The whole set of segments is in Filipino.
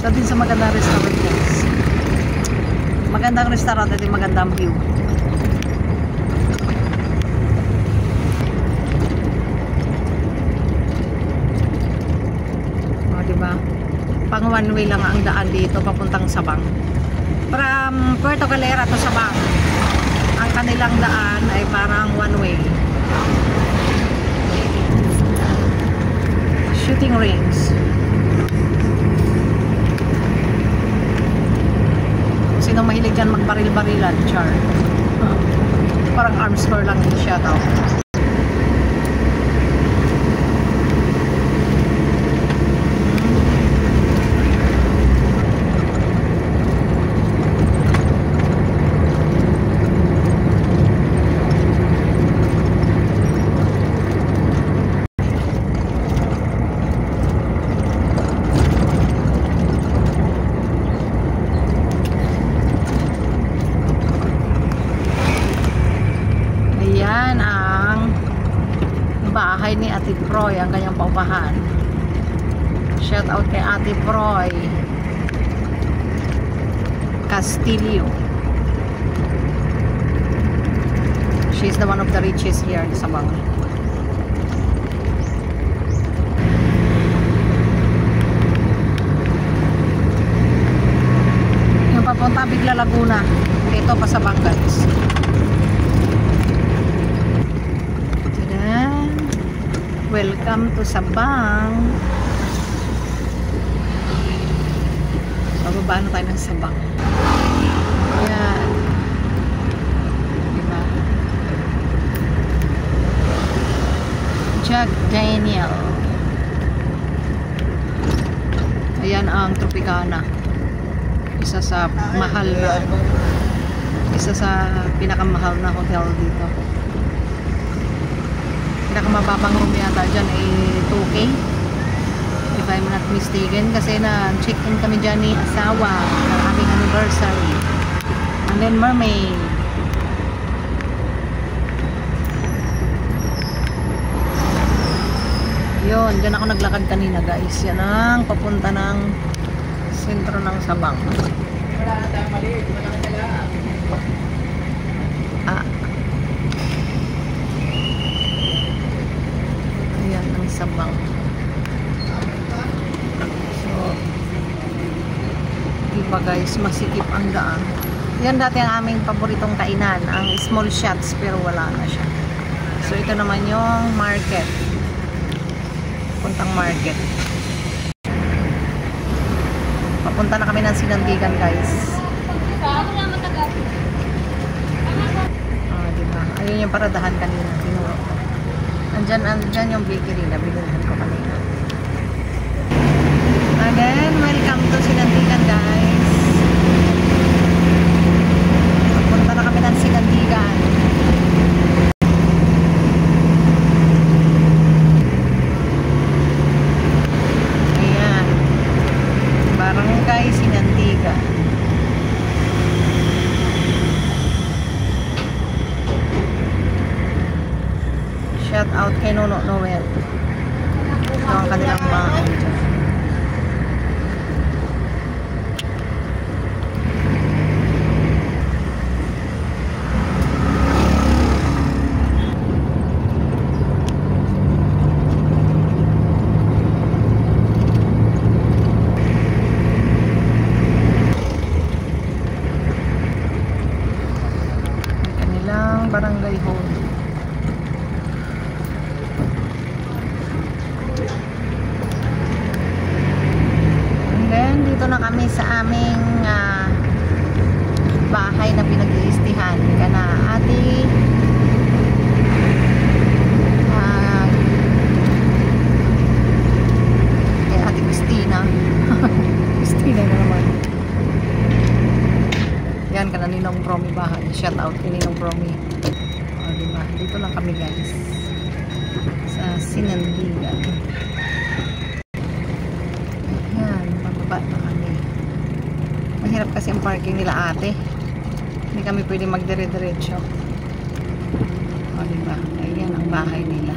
Ito din sa magandang restaurant guys. Magandang restaurant at magandang view. O, diba? Pang one way lang ang daan dito papuntang Sabang. From Puerto Galera to Sabang, ang kanilang daan ay parang one way. Shooting range. Sino mahilig dyan magbaril-barilan, char. Parang arms store lang din siya tao. Bahay ni Ate Proy, ang kanyang paupahan. Shout out kay Ate Proy Castillo. She's the one of the richest here in Sabang. Yung papunta Bigla Laguna, ito pa Sabang guys. Welcome to Sabang. Bababa na tayo ng Sabang. Ayan. Diba? Jack Daniel. Ayan ang Tropicana. Isa sa mahal na, isa sa pinakamahal na hotel dito. Pinakamababang room yata dyan ay 2K if I'm not mistaken, kasi na check-in kami dyan ni asawa ng aming anniversary. And then Mermaid. Yun, dyan ako naglakad kanina guys. Yan ang papunta ng sentro ng Sabang. Sabang. So, diba guys, masikip ang daan. Yan dati ang aming paboritong kainan, ang small shots, pero wala na siya. So, ito naman yung market. Puntang market. Papunta na kami ng Sinandigan guys. Diba? Ayun yung paradahan kanina. Tinuro. Andyan yung bakery na binilhan ko kanina. And then, welcome to Sinandigan guys. Punta na kami ng Sinandigan. Ayan. Barangay Sinandigan. Shout out kay Nono Noel. Ito ang kanilang bahay dyan. Kanilang barangay hall. Dito na kami sa aming bahay na pinag-iistihan kana ate kay ate Christina. Christina na naman. Yan kana Ninong Promi bahay. Shout out kay Ninong Promi. Diba? Dito lang kami guys sa Sinandigan. Na kami. Mahirap kasi ang parking nila ate. Hindi kami pwede magdire-diretso. O diba? Ayan ang bahay nila.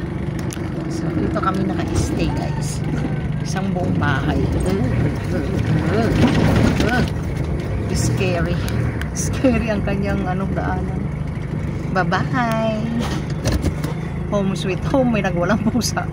So dito kami naka-stay guys. Isang buong bahay. scary. Scary ang kanyang daanan. Bye-bye. Home sweet home. May nagwalang pusa.